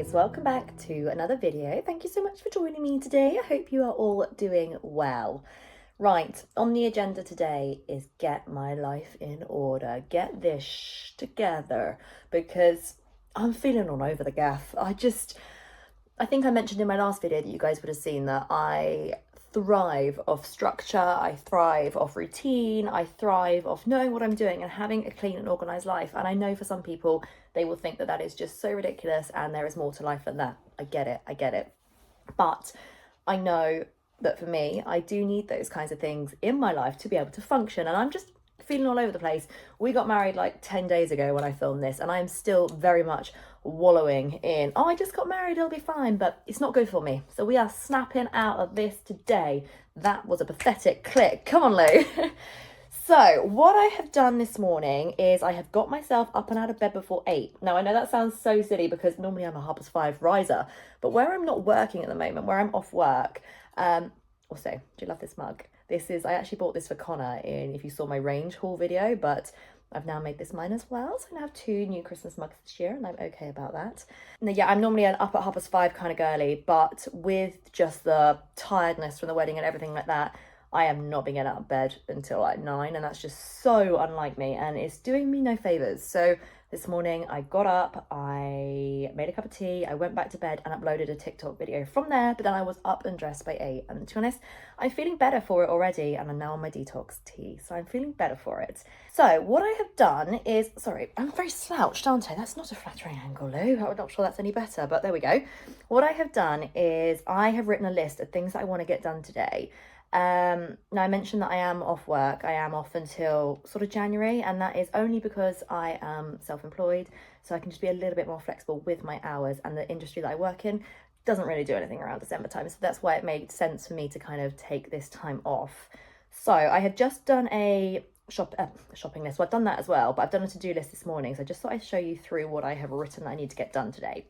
guys, welcome back to another video. Thank you so much for joining me today. I hope you are all doing well. Right, on the agenda today is get my life in order, get this together, because I'm feeling all over the gaff. I think I mentioned in my last video that you guys would have seen that I thrive off structure, I thrive off routine, I thrive off knowing what I'm doing and having a clean and organised life. And I know for some people, they will think that that is just so ridiculous and there is more to life than that. I get it. But I know that for me, I do need those kinds of things in my life to be able to function. And I'm just feeling all over the place. We got married like 10 days ago when I filmed this, and I'm still very much wallowing in, oh, I just got married, it'll be fine, but it's not good for me. So we are snapping out of this today. That was a pathetic click. Come on, Lou. So what I have done this morning is I have got myself up and out of bed before 8. Now, I know that sounds so silly because normally I'm a 5:30 riser, but where I'm not working at the moment, where I'm off work, also, do you love this mug? I actually bought this for Connor if you saw my range haul video, but I've now made this mine as well. So I'm gonna have 2 new Christmas mugs this year, and I'm okay about that. Now, yeah, I'm normally an up at 5:30 kind of girly, but with just the tiredness from the wedding and everything like that, I am not being getting out of bed until like 9, and that's just so unlike me, and it's doing me no favours. So this morning I got up, I made a cup of tea, I went back to bed and uploaded a TikTok video from there, but then I was up and dressed by 8. And to be honest, I'm feeling better for it already, and I'm now on my detox tea, so I'm feeling better for it. So what I have done is, sorry, I'm very slouched, aren't I? That's not a flattering angle, Lou. I'm not sure that's any better, but there we go. What I have done is I have written a list of things that I want to get done today. Now I mentioned that I am off work. I am off until sort of January, and that is only because I am self-employed, so I can just be a little bit more flexible with my hours, and the industry that I work in doesn't really do anything around December time, so that's why it made sense for me to kind of take this time off. So I have just done a shopping list. Well, I've done that as well, but I've done a to-do list this morning, so I just thought I'd show you through what I have written that I need to get done today.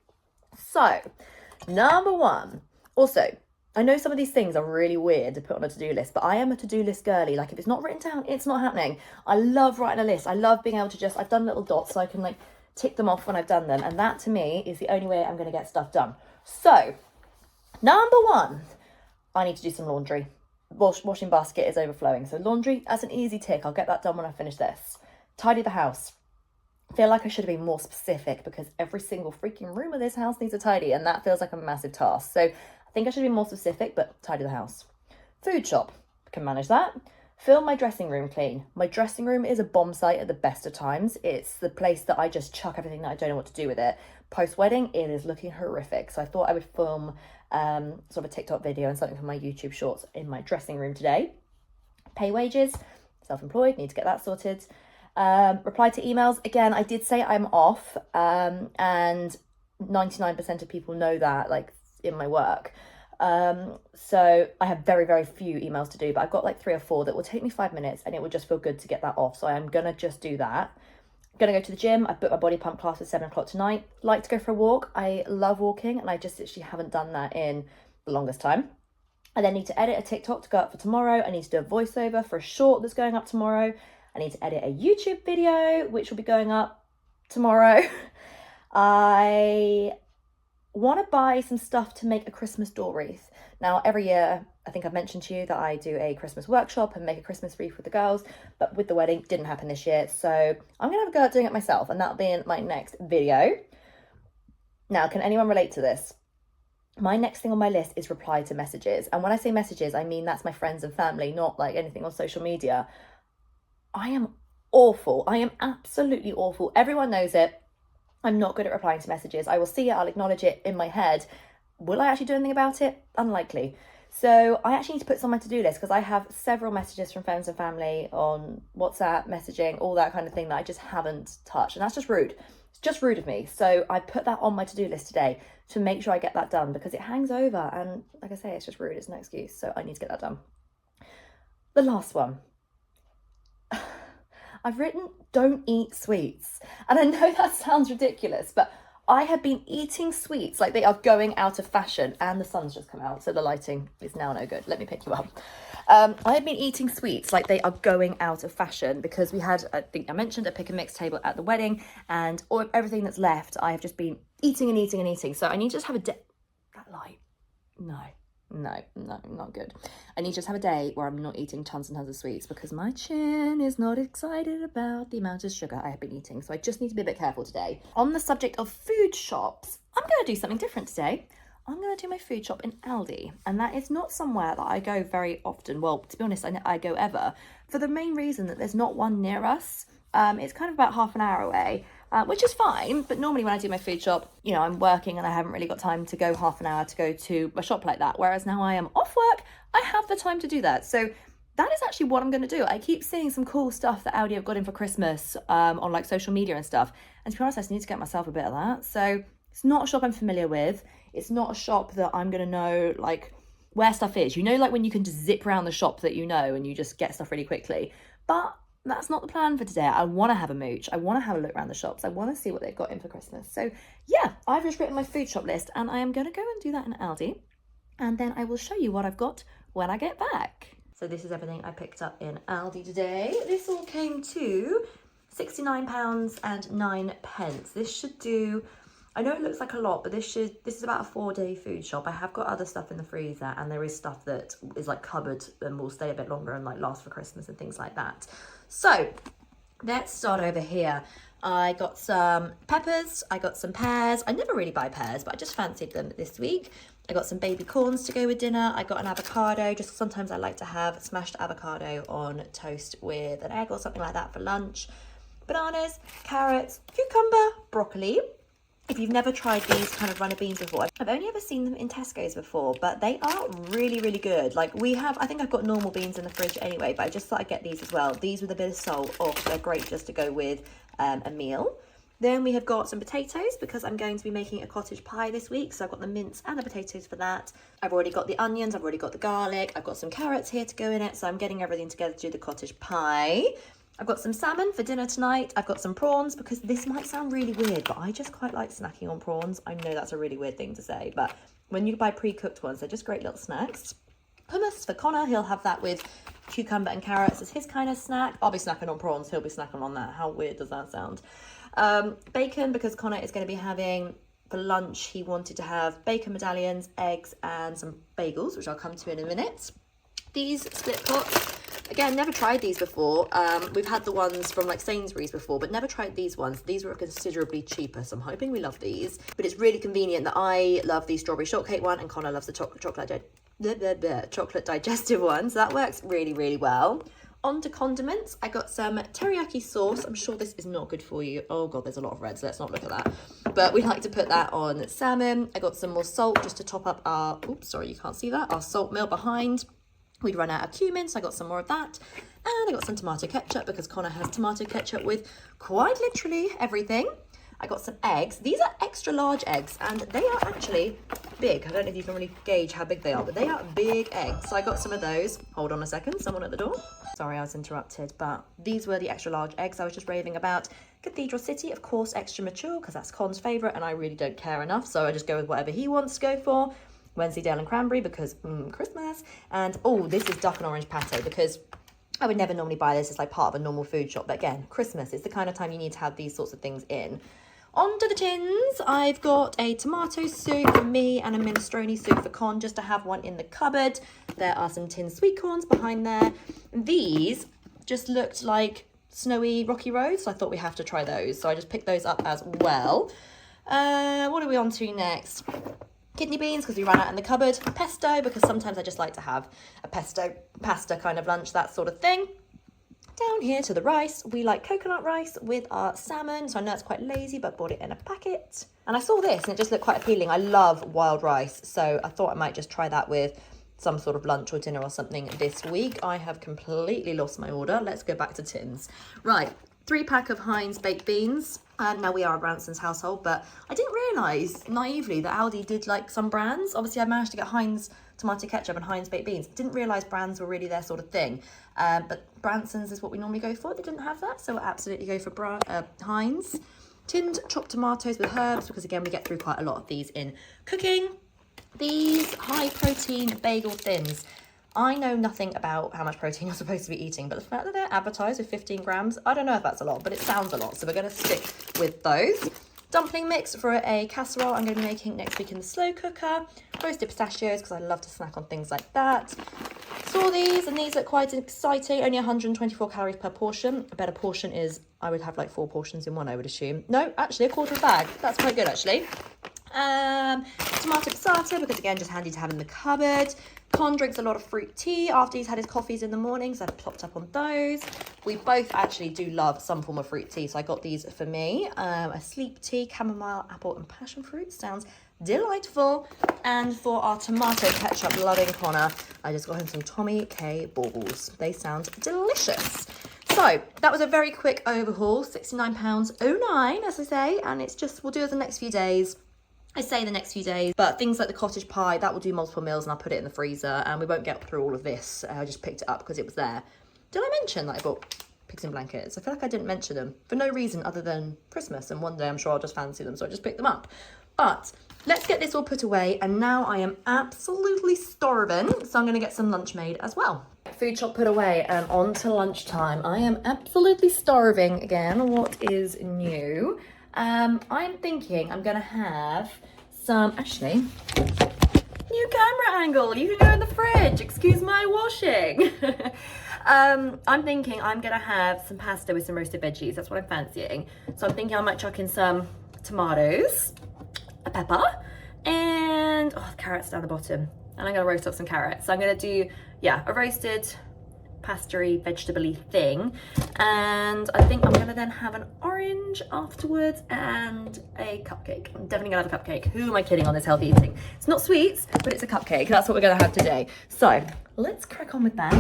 So number 1, also, I know some of these things are really weird to put on a to-do list, but I am a to-do list girly. Like, if it's not written down, it's not happening. I love writing a list. I love being able to I've done little dots so I can like tick them off when I've done them. And that to me is the only way I'm going to get stuff done. So number 1, I need to do some laundry. Washing basket is overflowing. So laundry, that's an easy tick. I'll get that done when I finish this. Tidy the house. I feel like I should have been more specific because every single freaking room of this house needs a tidy, and that feels like a massive task. So I think I should be more specific, but tidy the house. Food shop, can manage that. Film my dressing room clean. My dressing room is a bomb site at the best of times. It's the place that I just chuck everything that I don't know what to do with it. Post-wedding, it is looking horrific. So I thought I would film sort of a TikTok video and something for my YouTube shorts in my dressing room today. Pay wages, self-employed, need to get that sorted. Reply to emails. Again, I did say I'm off, and 99% of people know that, like, in my work. So I have very, very few emails to do, but I've got like 3 or 4 that will take me 5 minutes, and it would just feel good to get that off. So I'm gonna just do that. I'm gonna go to the gym. I've booked my body pump class for 7 o'clock tonight. Like to go for a walk. I love walking, and I just literally haven't done that in the longest time. I then need to edit a TikTok to go up for tomorrow. I need to do a voiceover for a short that's going up tomorrow. I need to edit a YouTube video, which will be going up tomorrow. I want to buy some stuff to make a Christmas door wreath. Now, every year, I think I've mentioned to you that I do a Christmas workshop and make a Christmas wreath with the girls, but with the wedding, didn't happen this year. So I'm going to have a go at doing it myself, and that'll be in my next video. Now, can anyone relate to this? My next thing on my list is reply to messages. And when I say messages, I mean that's my friends and family, not like anything on social media. I am awful. I am absolutely awful. Everyone knows it. I'm not good at replying to messages. I will see it, I'll acknowledge it in my head. Will I actually do anything about it? Unlikely. So I actually need to put this on my to-do list because I have several messages from friends and family on WhatsApp, messaging, all that kind of thing that I just haven't touched. And that's just rude. It's just rude of me. So I put that on my to-do list today to make sure I get that done because it hangs over. And like I say, it's just rude. It's no excuse. So I need to get that done. The last one. I've written, don't eat sweets. And I know that sounds ridiculous, but I have been eating sweets like they are going out of fashion, and the sun's just come out, so the lighting is now no good. Let me pick you up. I have been eating sweets like they are going out of fashion because we had, I think I mentioned, a pick and mix table at the wedding, and everything that's left, I have just been eating and eating and eating. So I need to just have a day. That light, no, not good. I need to just have a day where I'm not eating tons and tons of sweets because my chin is not excited about the amount of sugar I have been eating. So I just need to be a bit careful today. On the subject of food shops, I'm going to do something different today. I'm going to do my food shop in Aldi, and that is not somewhere that I go very often. Well, to be honest, I go ever, for the main reason that there's not one near us. It's kind of about half an hour away, which is fine. But normally when I do my food shop, you know, I'm working and I haven't really got time to go half an hour to go to a shop like that. Whereas now I am off work, I have the time to do that. So that is actually what I'm going to do. I keep seeing some cool stuff that Aldi have got in for Christmas on like social media and stuff. And to be honest, I just need to get myself a bit of that. So it's not a shop I'm familiar with. It's not a shop that I'm going to know like where stuff is. You know, like when you can just zip around the shop that you know and you just get stuff really quickly. But that's not the plan for today. I want to have a mooch. I want to have a look around the shops. I want to see what they've got in for Christmas. So yeah, I've just written my food shop list and I am going to go and do that in Aldi. And then I will show you what I've got when I get back. So this is everything I picked up in Aldi today. This all came to £69.09. This should do, I know it looks like a lot, but this is about a 4-day food shop. I have got other stuff in the freezer and there is stuff that is like cupboard and will stay a bit longer and like last for Christmas and things like that. So let's start over here. I got some peppers, I got some pears. I never really buy pears, but I just fancied them this week. I got some baby corns to go with dinner. I got an avocado, just sometimes I like to have smashed avocado on toast with an egg or something like that for lunch. Bananas, carrots, cucumber, broccoli. If you've never tried these kind of runner beans before, I've only ever seen them in Tesco's before, but they are really, really good. Like I think I've got normal beans in the fridge anyway, but I just thought I'd get these as well. These with a bit of salt. Oh, they're great just to go with a meal. Then we have got some potatoes because I'm going to be making a cottage pie this week. So I've got the mince and the potatoes for that. I've already got the onions. I've already got the garlic. I've got some carrots here to go in it. So I'm getting everything together to do the cottage pie. I've got some salmon for dinner tonight. I've got some prawns because this might sound really weird, but I just quite like snacking on prawns. I know that's a really weird thing to say, but when you buy pre-cooked ones, they're just great little snacks. Hummus for Connor. He'll have that with cucumber and carrots as his kind of snack. I'll be snacking on prawns. He'll be snacking on that. How weird does that sound? Bacon, because Connor is going to be having for lunch. He wanted to have bacon medallions, eggs, and some bagels, which I'll come to in a minute. These split pots. Again, never tried these before. We've had the ones from like Sainsbury's before, but never tried these ones. These were considerably cheaper, so I'm hoping we love these. But it's really convenient that I love the strawberry shortcake one and Connor loves the chocolate digestive one. So that works really, really well. On to condiments. I got some teriyaki sauce. I'm sure this is not good for you. Oh God, there's a lot of red, so let's not look at that. But we like to put that on salmon. I got some more salt just to top up our, oops, sorry, you can't see that, our salt mill behind. We'd run out of cumin, so I got some more of that. And I got some tomato ketchup because Connor has tomato ketchup with quite literally everything. I got some eggs. These are extra large eggs and they are actually big. I don't know if you can really gauge how big they are, but they are big eggs. So I got some of those. Hold on a second, someone at the door. Sorry, I was interrupted, but these were the extra large eggs I was just raving about. Cathedral City, of course, extra mature because that's Con's favourite and I really don't care enough. So I just go with whatever he wants to go for. Wensleydale and cranberry because Christmas. And oh, this is duck and orange pate because I would never normally buy this as like part of a normal food shop. But again, Christmas is the kind of time you need to have these sorts of things in. On to the tins. I've got a tomato soup for me and a minestrone soup for Con just to have one in the cupboard. There are some tin sweet corns behind there. These just looked like snowy rocky roads, so I thought we have to try those. So I just picked those up as well. What are we on to next? Kidney beans because we ran out in the cupboard. Pesto because sometimes I just like to have a pesto pasta kind of lunch, that sort of thing. Down here to the rice, we like coconut rice with our salmon. So I know it's quite lazy, but bought it in a packet. And I saw this and it just looked quite appealing. I love wild rice. So I thought I might just try that with some sort of lunch or dinner or something this week. I have completely lost my order. Let's go back to tins. Right, 3-pack of Heinz baked beans. Now we are a Branson's household, but I didn't realise naively that Aldi did like some brands. Obviously, I managed to get Heinz tomato ketchup and Heinz baked beans. Didn't realise brands were really their sort of thing. But Branson's is what we normally go for. They didn't have that, so we'll absolutely go for Heinz. tinned chopped tomatoes with herbs, because again, we get through quite a lot of these in cooking. These high protein bagel thins. I know nothing about how much protein you're supposed to be eating, but the fact that they're advertised with 15 grams, I don't know if that's a lot, but it sounds a lot. So we're going to stick with those. Dumpling mix for a casserole I'm going to be making next week in the slow cooker. Roasted pistachios, because I love to snack on things like that. Saw these, and these look quite exciting. Only 124 calories per portion. A better portion is, I would have like 4 portions in one, I would assume. No, actually a quarter of a bag. That's quite good, actually. Tomato passata, because again, just handy to have in the cupboard. Con drinks a lot of fruit tea after he's had his coffees in the morning, so I've plopped up on those. We both actually do love some form of fruit tea, so I got these for me. A sleep tea, chamomile, apple and passion fruit. Sounds delightful. And for our tomato ketchup loving Connor, I just got him some Tommy K balls. They sound delicious. So that was a very quick overhaul, £69.09 as I say, and it's just, we'll do it the next few days. I say the next few days, but things like the cottage pie, that will do multiple meals, and I'll put it in the freezer, and we won't get through all of this. I just picked it up because it was there. Did I mention that I bought pigs in blankets? I feel like I didn't mention them for no reason other than Christmas, and one day I'm sure I'll just fancy them, so I just picked them up. But let's get this all put away, and now I am absolutely starving, so I'm going to get some lunch made as well. Food shop put away, and on to lunchtime. I am absolutely starving again. What is new? I'm thinking I'm gonna have some, actually, new camera angle. You can go in the fridge, excuse my washing. I'm thinking I'm gonna have some pasta with some roasted veggies. That's what I'm fancying. So I'm thinking I might chuck in some tomatoes, a pepper, and carrots down the bottom. And I'm gonna roast up some carrots. So I'm gonna do, yeah, a roasted pasta-y, vegetable-y thing, and I think I'm gonna then have an orange afterwards and a cupcake. I'm definitely gonna have a cupcake. Who am I kidding on this healthy eating? It's not sweets, but it's a cupcake. That's what we're gonna have today. So let's crack on with that.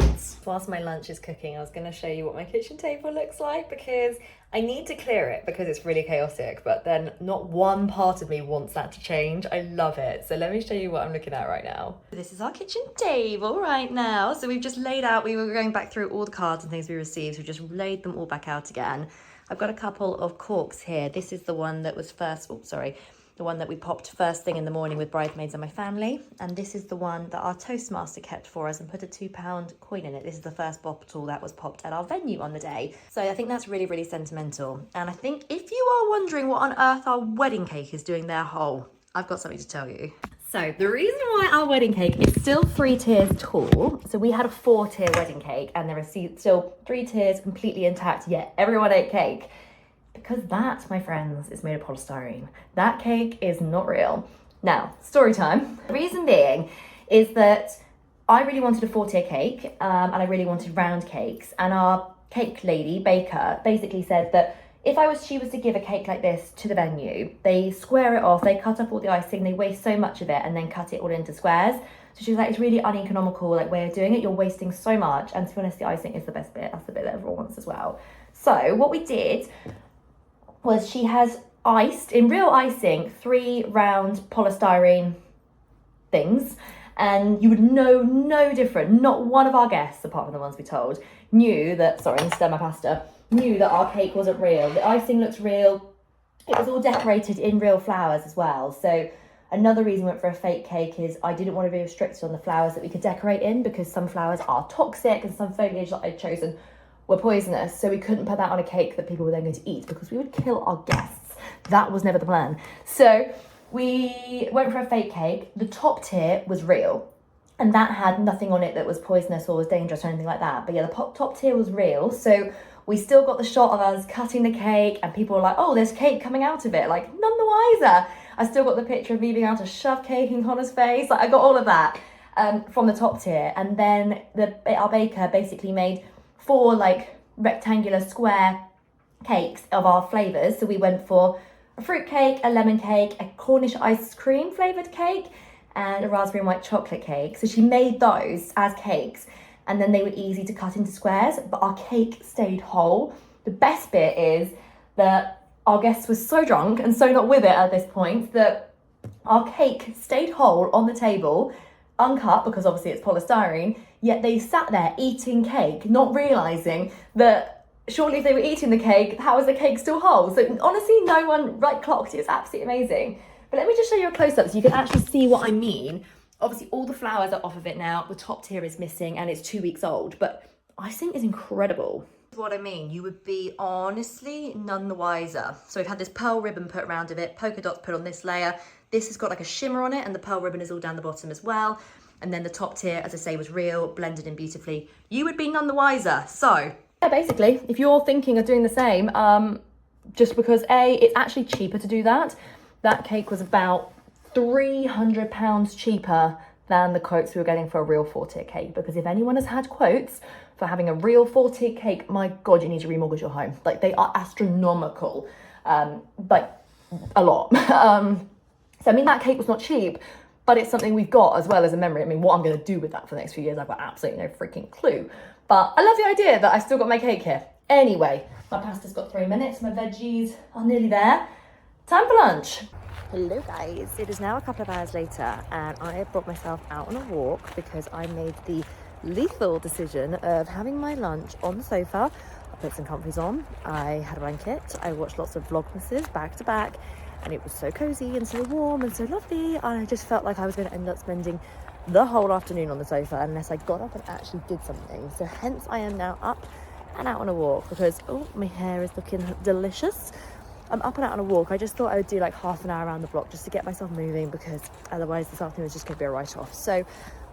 Whilst my lunch is cooking, I was gonna show you what my kitchen table looks like, because I need to clear it because it's really chaotic, but then not one part of me wants that to change. I love it. So let me show you what I'm looking at right now. This is our kitchen table right now. So we've just laid out, we were going back through all the cards and things we received. We've just laid them all back out again. I've got a couple of corks here. This is the one that was first, the one that we popped first thing in the morning with bridesmaids and my family. And this is the one that our Toastmaster kept for us and put a £2 coin in it. This is the first bottle that was popped at our venue on the day. So I think that's really, really sentimental. And I think if you are wondering what on earth our wedding cake is doing there, I've got something to tell you. So the reason why our wedding cake is still 3 tiers tall, so we had a 4-tier wedding cake and there are still 3 tiers completely intact, yet everyone ate cake. Because that, my friends, is made of polystyrene. That cake is not real. Now, story time. The reason being is that I really wanted a 4-tier cake, and I really wanted round cakes. And our cake lady, baker, basically said that if she was to give a cake like this to the venue, they square it off, they cut up all the icing, they waste so much of it, and then cut it all into squares. So she was like, it's really uneconomical way of doing it. You're wasting so much. And to be honest, the icing is the best bit. That's the bit that everyone wants as well. So what we did was she has iced, in real icing, 3 round polystyrene things, and you would know no different. Not one of our guests, apart from the ones we told, knew that, stir my pasta, knew that our cake wasn't real. The icing looks real. It was all decorated in real flowers as well. So another reason we went for a fake cake is I didn't want to be restricted on the flowers that we could decorate in, because some flowers are toxic and some foliage that I'd chosen were poisonous, so we couldn't put that on a cake that people were then going to eat because we would kill our guests. That was never the plan. So we went for a fake cake. The top tier was real, and that had nothing on it that was poisonous or was dangerous or anything like that. But yeah, the top tier was real. So we still got the shot of us cutting the cake, and people were like, oh, there's cake coming out of it. Like, none the wiser. I still got the picture of me being able to shove cake in Connor's face. Like, I got all of that from the top tier. And then our baker basically made 4 rectangular square cakes of our flavours. So we went for a fruit cake, a lemon cake, a Cornish ice cream flavoured cake, and a raspberry and white chocolate cake. So she made those as cakes, and then they were easy to cut into squares, but our cake stayed whole. The best bit is that our guests were so drunk and so not with it at this point that our cake stayed whole on the table, uncut because obviously it's polystyrene, yet they sat there eating cake, not realising that surely if they were eating the cake, how was the cake still whole? So honestly, no one clocked it. It's absolutely amazing. But let me just show you a close-up so you can actually see what I mean. Obviously, all the flowers are off of it now. The top tier is missing and it's 2 weeks old, but icing is incredible. What I mean, you would be honestly none the wiser. So we've had this pearl ribbon put around of it, polka dots put on this layer. This has got like a shimmer on it and the pearl ribbon is all down the bottom as well. And then the top tier, as I say, was real, blended in beautifully. You would be none the wiser. So yeah, basically, if you're thinking of doing the same, just because it's actually cheaper to do that. That cake was about £300 cheaper than the quotes we were getting for a real 4-tier cake. Because if anyone has had quotes for having a real 4-tier cake, my God, you need to remortgage your home. Like, they are astronomical, like a lot. So I mean, that cake was not cheap, but it's something we've got as well as a memory. I mean, what I'm going to do with that for the next few years, I've got absolutely no freaking clue. But I love the idea that I still got my cake here. Anyway, my pasta's got 3 minutes. My veggies are nearly there. Time for lunch. Hello guys, it is now a couple of hours later and I have brought myself out on a walk because I made the lethal decision of having my lunch on the sofa. I put some comfies on, I had a blanket, I watched lots of vlogmases back to back and it was so cozy and so warm and so lovely, and I just felt like I was going to end up spending the whole afternoon on the sofa unless I got up and actually did something. So hence I am now up and out on a walk because, oh, my hair is looking delicious. I'm up and out on a walk. I just thought I would do like half an hour around the block just to get myself moving because otherwise this afternoon is just going to be a write-off. So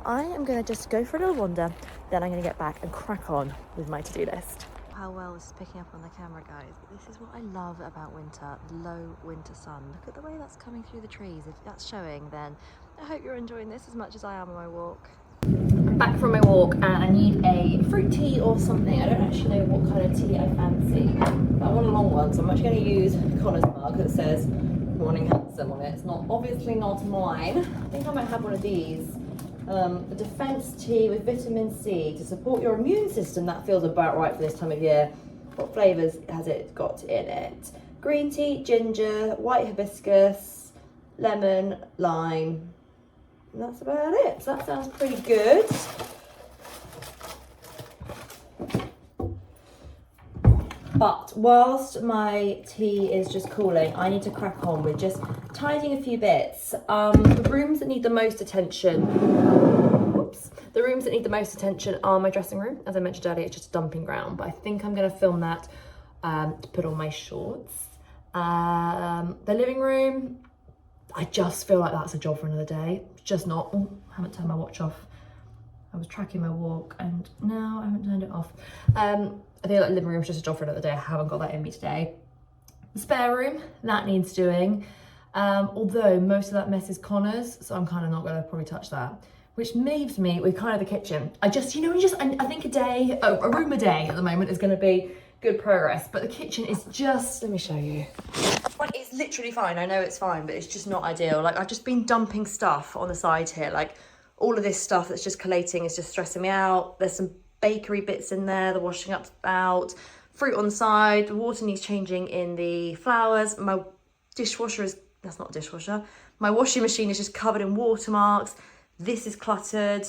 I am going to just go for a little wander, then I'm going to get back and crack on with my to-do list. How well this is picking up on the camera, guys. This is what I love about winter, low winter sun. Look at the way that's coming through the trees. If that's showing, then I hope you're enjoying this as much as I am on my walk. I'm back from my walk and I need a fruit tea or something. I don't actually know what kind of tea I fancy. But I want a long one, so I'm actually going to use Connor's mug that says Morning Handsome on it. It's not obviously not mine. I think I might have one of these. The defense tea with vitamin C to support your immune system. That feels about right for this time of year. What flavors has it got in it? Green tea, ginger, white hibiscus, lemon, lime. And that's about it. So that sounds pretty good. But whilst my tea is just cooling, I need to crack on with just tidying a few bits. The rooms that need the most attention, are my dressing room. As I mentioned earlier, it's just a dumping ground, but I think I'm going to film that to put on my shorts. The living room, I just feel like that's a job for another day. It's just not. Oh, I haven't turned my watch off. I was tracking my walk and now I haven't turned it off. I feel like the living room is just a job for another day. I haven't got that in me today. The spare room, that needs doing. Although most of that mess is Connor's, so I'm kind of not going to probably touch that. Which leaves me with kind of the kitchen. I think a room a day at the moment is going to be good progress. But the kitchen is just, let me show you. Like, it's literally fine. I know it's fine, but it's just not ideal. Like, I've just been dumping stuff on the side here. Like, all of this stuff that's just collating is just stressing me out. There's some bakery bits in there, the washing up's out, fruit on the side, the water needs changing in the flowers. My dishwasher is, that's not a dishwasher. My washing machine is just covered in watermarks. This is cluttered.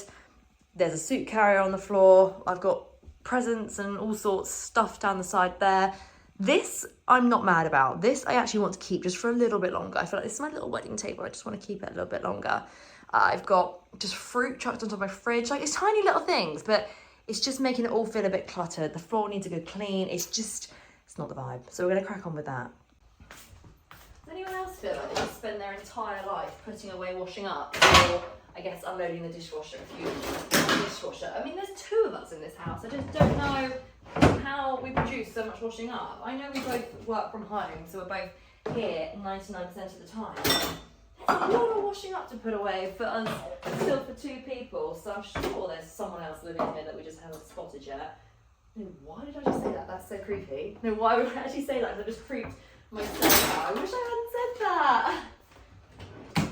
There's a suit carrier on the floor. I've got presents and all sorts stuff down the side there. This I'm not mad about. This I actually want to keep just for a little bit longer. I feel like this is my little wedding table. I just want to keep it a little bit longer. I've got just fruit chucked on top of my fridge. Like, it's tiny little things, but it's just making it all feel a bit cluttered. The floor needs a good clean. It's not the vibe. So we're going to crack on with that. Does anyone else feel like they just spend their entire life putting away washing up, or I guess unloading the dishwasher if you use the dishwasher? I mean, there's 2 of us in this house. I just don't know how we produce so much washing up. I know we both work from home, so we're both here 99% of the time. There's a lot of washing up to put away for us, still for 2 people, so I'm sure there's someone else living here that we just haven't spotted yet. No, why did I just say that? That's so creepy. No, why would I actually say that? I just creeped myself out. I wish I hadn't said that.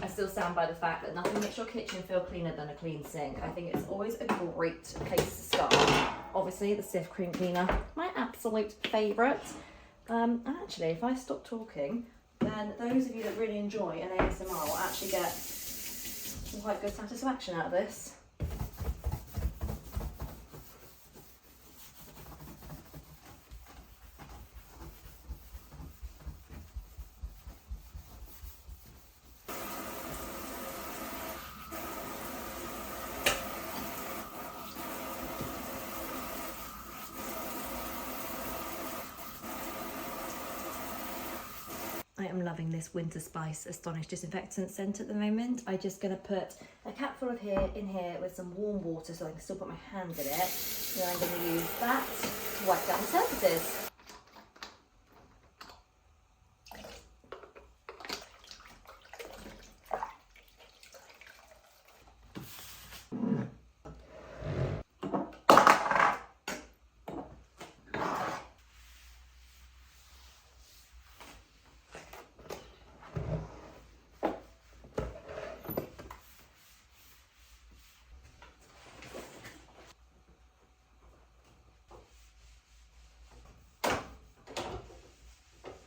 I still stand by the fact that nothing makes your kitchen feel cleaner than a clean sink. I think it's always a great place to start. Obviously, the Cif Cream Cleaner, my absolute favourite. And actually, if I stop talking, then those of you that really enjoy an ASMR will actually get quite good satisfaction out of this. I am loving this Winter Spice Astonish disinfectant scent at the moment. I'm just going to put a capful of in here with some warm water so I can still put my hand in it. Then I'm going to use that to wipe down the surfaces.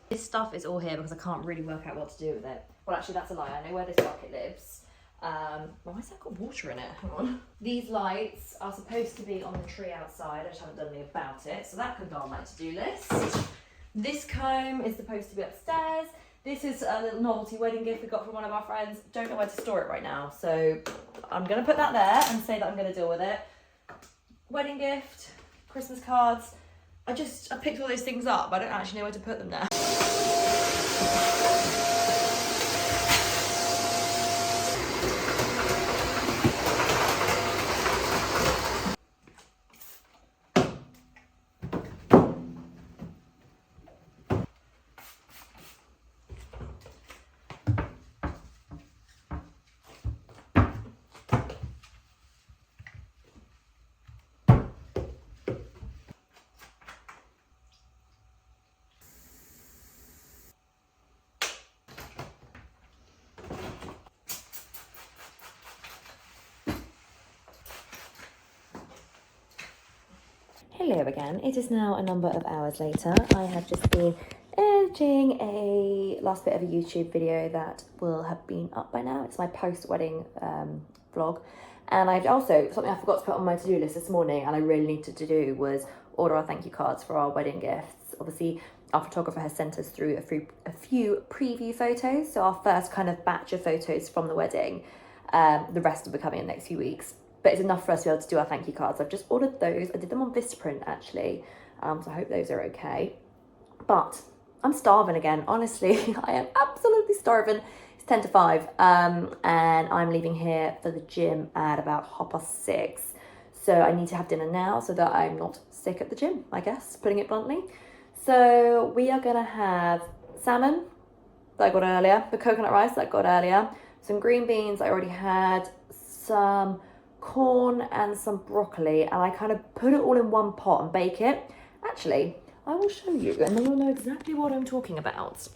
This stuff is all here because I can't really work out what to do with it. Well, actually, that's a lie. I know where this bucket lives. Why has that got water in it? Hang on. These lights are supposed to be on the tree outside. I just haven't done anything about it. So that could go on my to-do list. This comb is supposed to be upstairs. This is a little novelty wedding gift we got from one of our friends. Don't know where to store it right now. So I'm going to put that there and say that I'm going to deal with it. Wedding gift, Christmas cards. I picked all those things up, but I don't actually know where to put them now. Hello again. It is now a number of hours later. I have just been editing a last bit of a YouTube video that will have been up by now. It's my post-wedding vlog. And I've also, something I forgot to put on my to-do list this morning and I really needed to do was order our thank you cards for our wedding gifts. Obviously, our photographer has sent us through a few preview photos. So our first kind of batch of photos from the wedding. The rest will be coming in the next few weeks. But it's enough for us to be able to do our thank you cards. I've just ordered those. I did them on Vistaprint actually, so I hope those are okay. But I'm starving again, honestly. I am absolutely starving. It's 10 to 5 and I'm leaving here for the gym at about 6:30. So I need to have dinner now so that I'm not sick at the gym, I guess, putting it bluntly. So we are gonna have salmon that I got earlier, the coconut rice that I got earlier, some green beans I already had, some corn and some broccoli, and I kind of put it all in one pot and bake it. Actually, I will show you and then you'll know exactly what I'm talking about.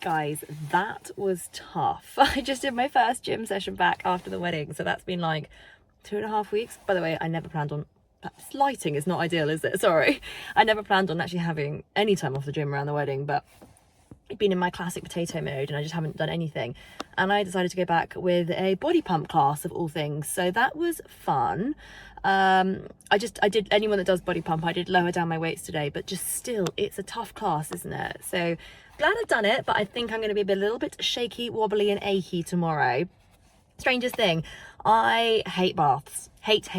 Guys, that was tough. I just did my first gym session back after the wedding, so that's been like 2.5 weeks. By the way, I never planned on, lighting is not ideal, is it? Sorry. I never planned on actually having any time off the gym around the wedding, but I've been in my classic potato mode and I just haven't done anything. And I decided to go back with a body pump class of all things. So that was fun. I did, anyone that does body pump, I did lower down my weights today, but just still, it's a tough class, isn't it? So glad I've done it, but I think I'm going to be a little bit shaky, wobbly and achy tomorrow. Strangest thing, I hate baths. Hate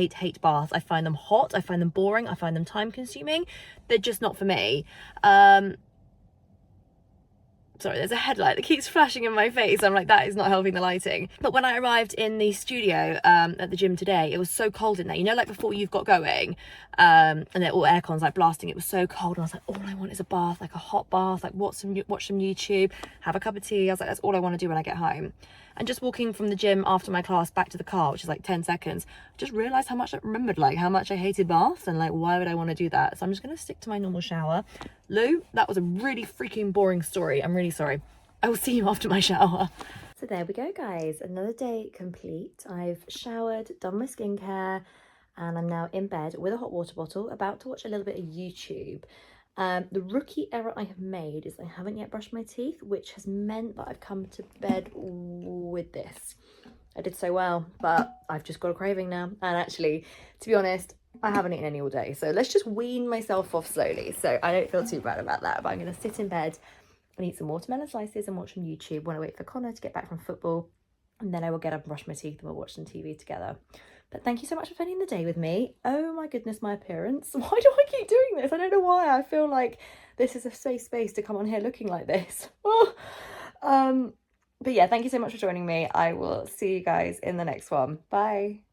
baths. I find them hot. I find them boring. I find them time consuming. They're just not for me. Sorry, there's a headlight that keeps flashing in my face. I'm like, that is not helping the lighting. But when I arrived in the studio at the gym today, it was so cold in there. You know, like before you've got going and they're all aircons like blasting. It was so cold. And I was like, all I want is a bath, like a hot bath, like watch some YouTube, have a cup of tea. I was like, that's all I want to do when I get home. And just walking from the gym after my class back to the car, which is like 10 seconds, just realized how much I remembered, like how much I hated baths and like, why would I want to do that? So I'm just going to stick to my normal shower. Lou, that was a really freaking boring story. I'm really sorry. I will see you after my shower. So there we go, guys. Another day complete. I've showered, done my skincare, and I'm now in bed with a hot water bottle, about to watch a little bit of YouTube. The rookie error I have made is I haven't yet brushed my teeth, which has meant that I've come to bed with this. I did so well, but I've just got a craving now. And actually, to be honest, I haven't eaten any all day. So let's just wean myself off slowly. So I don't feel too bad about that. But I'm going to sit in bed and eat some watermelon slices and watch some YouTube when I wait for Connor to get back from football. And then I will get up and brush my teeth and we'll watch some TV together. But thank you so much for spending the day with me. Oh my goodness, my appearance. Why do I keep doing this? I don't know why. I feel like this is a safe space to come on here looking like this. But yeah, thank you so much for joining me. I will see you guys in the next one. Bye.